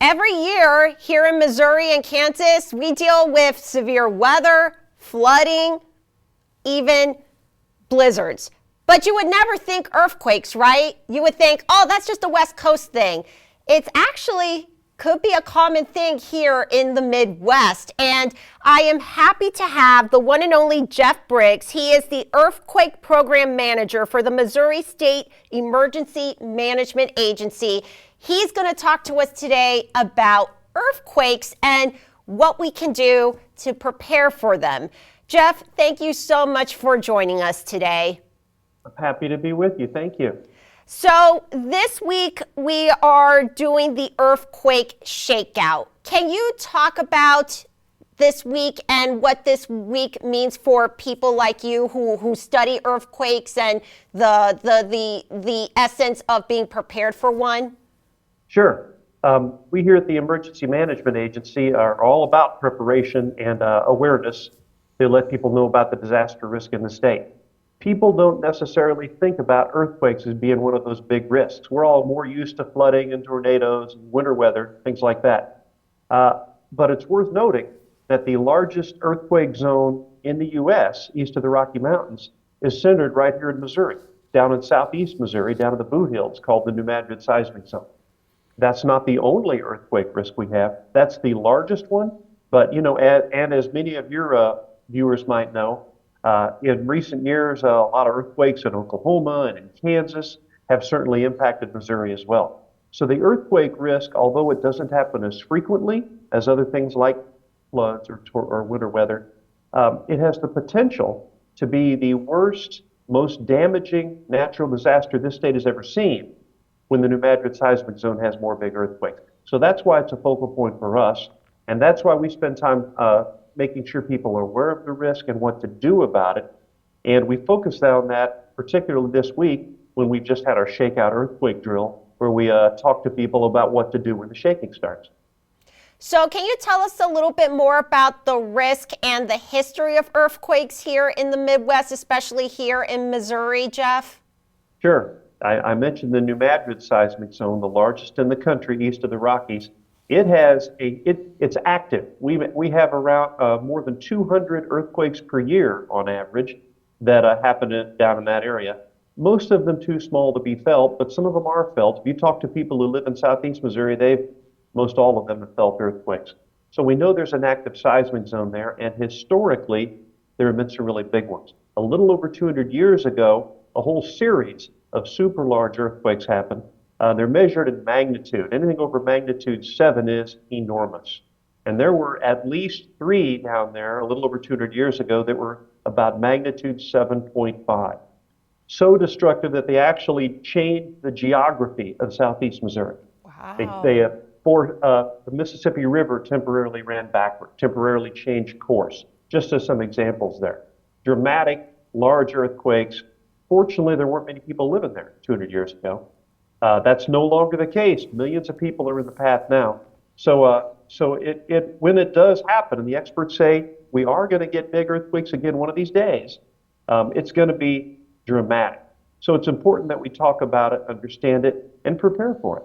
Every year here in Missouri and Kansas, we deal with severe weather, flooding, even blizzards. But you would never think earthquakes, right? You would think, oh, that's just a West Coast thing. It's actually could be a common thing here in the Midwest. And I am happy to have the one and only Jeff Briggs. He is the Earthquake Program Manager for the Missouri State Emergency Management Agency. He's going to talk to us today about earthquakes and what we can do to prepare for them. Jeff, thank you so much for joining us today. I'm happy to be with you. Thank you. So this week we are doing the earthquake shakeout. Can you talk about this week and what this week means for people like you who study earthquakes and the essence of being prepared for one? Sure. We here at the Emergency Management Agency are all about preparation and awareness to let people know about the disaster risk in the state. People don't necessarily think about earthquakes as being one of those big risks. We're all more used to flooding and tornadoes and winter weather, things like that. But it's worth noting that the largest earthquake zone in the U.S., east of the Rocky Mountains, is centered right here in Missouri, down in southeast Missouri, down in the Boot Hills, called the New Madrid seismic zone. That's not the only earthquake risk we have. That's the largest one. But, and as many of your viewers might know, in recent years, a lot of earthquakes in Oklahoma and in Kansas have certainly impacted Missouri as well. So the earthquake risk, although it doesn't happen as frequently as other things like floods or winter weather, it has the potential to be the worst, most damaging natural disaster this state has ever seen when the New Madrid seismic zone has more big earthquakes. So that's why it's a focal point for us, and that's why we spend time making sure people are aware of the risk and what to do about it. And we focused on that particularly this week when we just had our Shakeout earthquake drill, where we talked to people about what to do when the shaking starts. So can you tell us a little bit more about the risk and the history of earthquakes here in the Midwest, especially here in Missouri, Jeff? Sure. I mentioned the New Madrid seismic zone, the largest in the country east of the Rockies. It's active. We have around more than 200 earthquakes per year on average that happen down in that area. Most of them too small to be felt, but some of them are felt. If you talk to people who live in southeast Missouri, most all of them have felt earthquakes. So we know there's an active seismic zone there, and historically, there have been some really big ones. A little over 200 years ago, a whole series of super large earthquakes happened. They're measured in magnitude. Anything over magnitude 7 is enormous. And there were at least 3 down there a little over 200 years ago that were about magnitude 7.5. So destructive that they actually changed the geography of southeast Missouri. Wow. The Mississippi River temporarily ran backward, temporarily changed course, just as some examples there. Dramatic, large earthquakes. Fortunately, there weren't many people living there 200 years ago. That's no longer the case. Millions of people are in the path now. So when it does happen, and the experts say we are going to get big earthquakes again one of these days, it's going to be dramatic. So it's important that we talk about it, understand it, and prepare for it.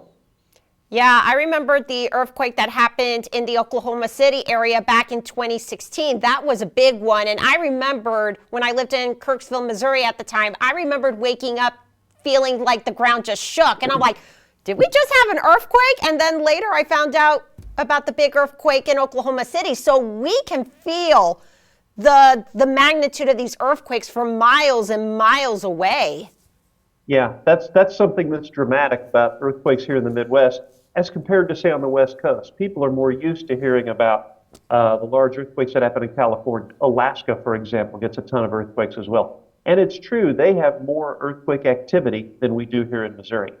Yeah, I remember the earthquake that happened in the Oklahoma City area back in 2016. That was a big one. And I remembered when I lived in Kirksville, Missouri at the time, I remembered waking up feeling like the ground just shook. And I'm like, did we just have an earthquake? And then later I found out about the big earthquake in Oklahoma City. So we can feel the magnitude of these earthquakes from miles and miles away. Yeah, that's something that's dramatic about earthquakes here in the Midwest as compared to, say, on the West Coast. People are more used to hearing about the large earthquakes that happen in California. Alaska, for example, gets a ton of earthquakes as well. And it's true, they have more earthquake activity than we do here in Missouri.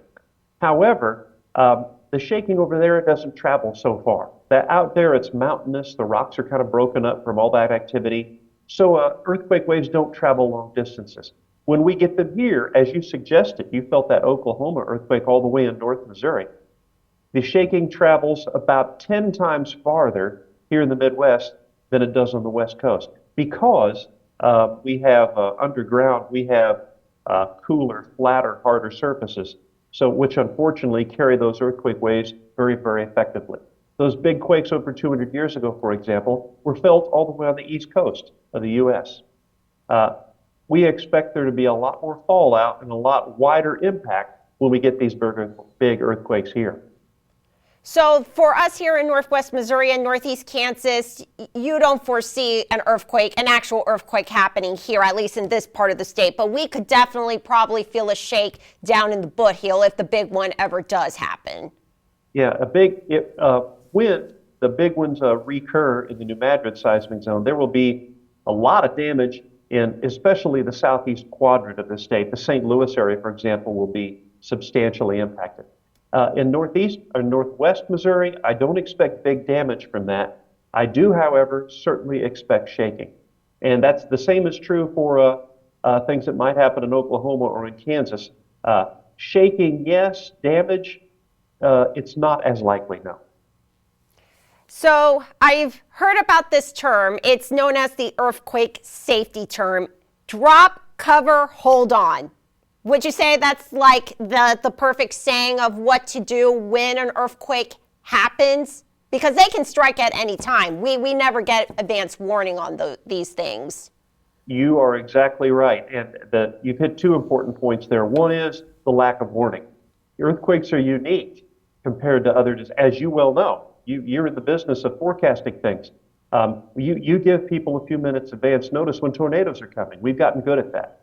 However, the shaking over there doesn't travel so far. Out there, it's mountainous. The rocks are kind of broken up from all that activity. So earthquake waves don't travel long distances. When we get them here, as you suggested, you felt that Oklahoma earthquake all the way in North Missouri. The shaking travels about 10 times farther here in the Midwest than it does on the West Coast because we have underground, we have cooler, flatter, harder surfaces. so which unfortunately carry those earthquake waves very, very effectively. Those big quakes over 200 years ago, for example, were felt all the way on the east coast of the U.S. Uh, we expect there to be a lot more fallout and a lot wider impact when we get these big earthquakes here. So for us here in Northwest Missouri and Northeast Kansas, you don't foresee an actual earthquake happening here, at least in this part of the state. But we could definitely probably feel a shake down in the Foothill if the big one ever does happen. Yeah, when the big ones recur in the New Madrid seismic zone, there will be a lot of damage in especially the southeast quadrant of the state. The St. Louis area, for example, will be substantially impacted. In northeast or northwest Missouri, I don't expect big damage from that. I do, however, certainly expect shaking. And that's the same is true for things that might happen in Oklahoma or in Kansas. Shaking, yes. Damage, it's not as likely, no. So I've heard about this term. It's known as the earthquake safety term. Drop, cover, hold on. Would you say that's like the perfect saying of what to do when an earthquake happens? Because they can strike at any time. We never get advance warning on these things. You are exactly right. And you've hit two important points there. One is the lack of warning. Earthquakes are unique compared to others, as you well know. You're in the business of forecasting things. You give people a few minutes advance notice when tornadoes are coming. We've gotten good at that.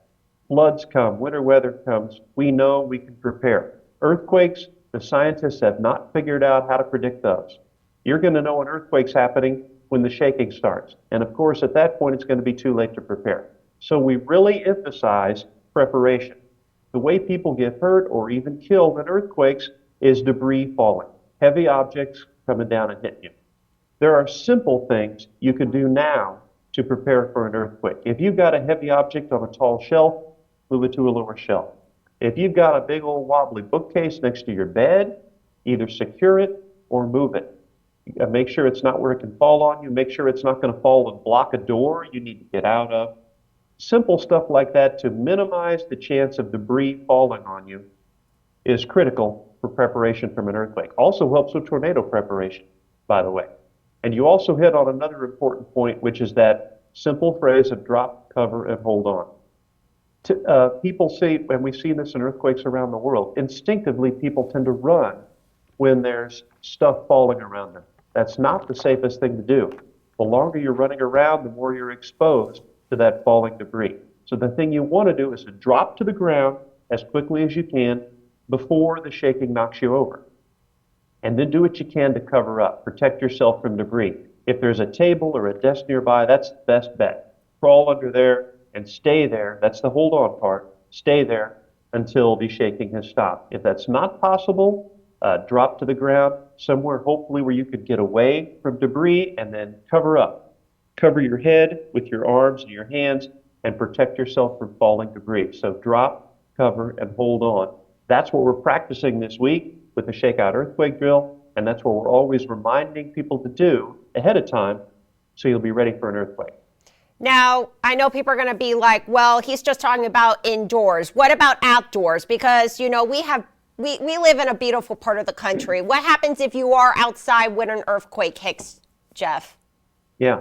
Floods come, winter weather comes, we know we can prepare. Earthquakes, the scientists have not figured out how to predict those. You're going to know an earthquake's happening when the shaking starts. And of course, at that point, it's going to be too late to prepare. So we really emphasize preparation. The way people get hurt or even killed in earthquakes is debris falling, heavy objects coming down and hitting you. There are simple things you can do now to prepare for an earthquake. If you've got a heavy object on a tall shelf, move it to a lower shelf. If you've got a big old wobbly bookcase next to your bed, either secure it or move it. Make sure it's not where it can fall on you. Make sure it's not going to fall and block a door you need to get out of. Simple stuff like that to minimize the chance of debris falling on you is critical for preparation from an earthquake. Also helps with tornado preparation, by the way. And you also hit on another important point, which is that simple phrase of drop, cover, and hold on. People see, and we've seen this in earthquakes around the world, instinctively people tend to run when there's stuff falling around them. That's not the safest thing to do. The longer you're running around, the more you're exposed to that falling debris. So the thing you want to do is to drop to the ground as quickly as you can before the shaking knocks you over. And then do what you can to cover up, protect yourself from debris. If there's a table or a desk nearby, that's the best bet. Crawl under there and stay there. That's the hold on part. Stay there until the shaking has stopped. If that's not possible, drop to the ground somewhere, hopefully where you could get away from debris, and then cover up. Cover your head with your arms and your hands and protect yourself from falling debris. So drop, cover, and hold on. That's what we're practicing this week with the Shakeout earthquake drill, and that's what we're always reminding people to do ahead of time so you'll be ready for an earthquake. Now, I know people are going to be like, well, he's just talking about indoors. What about outdoors? Because, you know, we live in a beautiful part of the country. What happens if you are outside when an earthquake hits, Jeff? Yeah.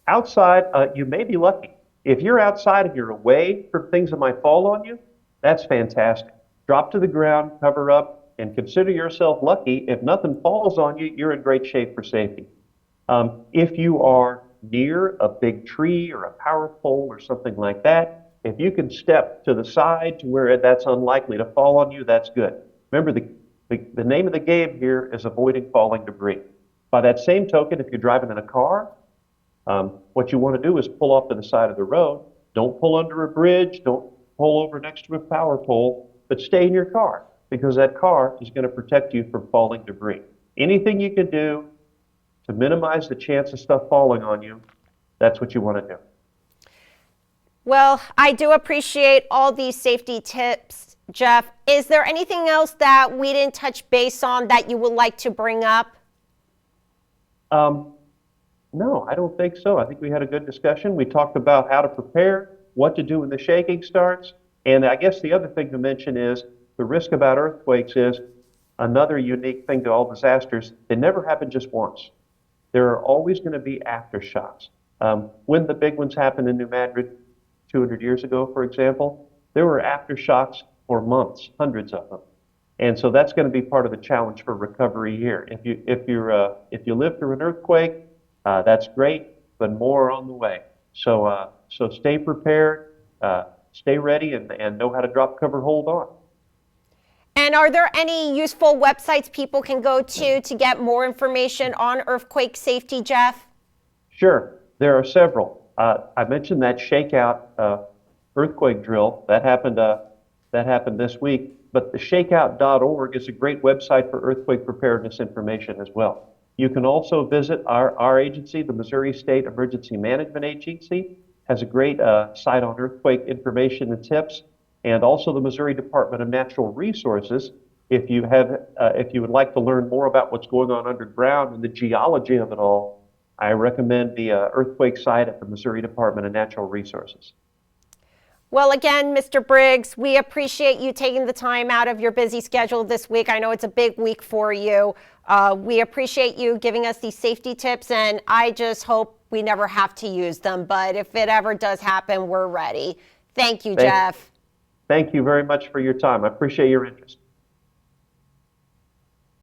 Outside, you may be lucky. If you're outside and you're away from things that might fall on you, that's fantastic. Drop to the ground, cover up, and consider yourself lucky. If nothing falls on you, you're in great shape for safety. If you are near a big tree or a power pole or something like that, if you can step to the side to where that's unlikely to fall on you, that's good. Remember, the name of the game here is avoiding falling debris. By that same token, if you're driving in a car, what you want to do is pull off to the side of the road. Don't pull under a bridge. Don't pull over next to a power pole, but stay in your car because that car is going to protect you from falling debris. Anything you can do to minimize the chance of stuff falling on you, that's what you want to do. Well, I do appreciate all these safety tips, Jeff. Is there anything else that we didn't touch base on that you would like to bring up? No, I don't think so. I think we had a good discussion. We talked about how to prepare, what to do when the shaking starts, and I guess the other thing to mention is The risk about earthquakes is another unique thing to all disasters. They never happen just once. There are always going to be aftershocks. When the big ones happened in New Madrid 200 years ago, for example, there were aftershocks for months, hundreds of them. And so that's going to be part of the challenge for recovery here. If you live through an earthquake, that's great, but more are on the way. So stay prepared, stay ready, and know how to drop, cover, hold on. And are there any useful websites people can go to get more information on earthquake safety, Jeff? Sure, there are several. I mentioned that Shakeout earthquake drill that happened this week. But the shakeout.org is a great website for earthquake preparedness information as well. You can also visit our agency, the Missouri State Emergency Management Agency, has a great site on earthquake information and tips, and also the Missouri Department of Natural Resources. If you would like to learn more about what's going on underground and the geology of it all, I recommend the earthquake site at the Missouri Department of Natural Resources. Well, again, Mr. Briggs, we appreciate you taking the time out of your busy schedule this week. I know it's a big week for you. We appreciate you giving us these safety tips, and I just hope we never have to use them. But if it ever does happen, we're ready. Thank you, Jeff. Thank you very much for your time. I appreciate your interest.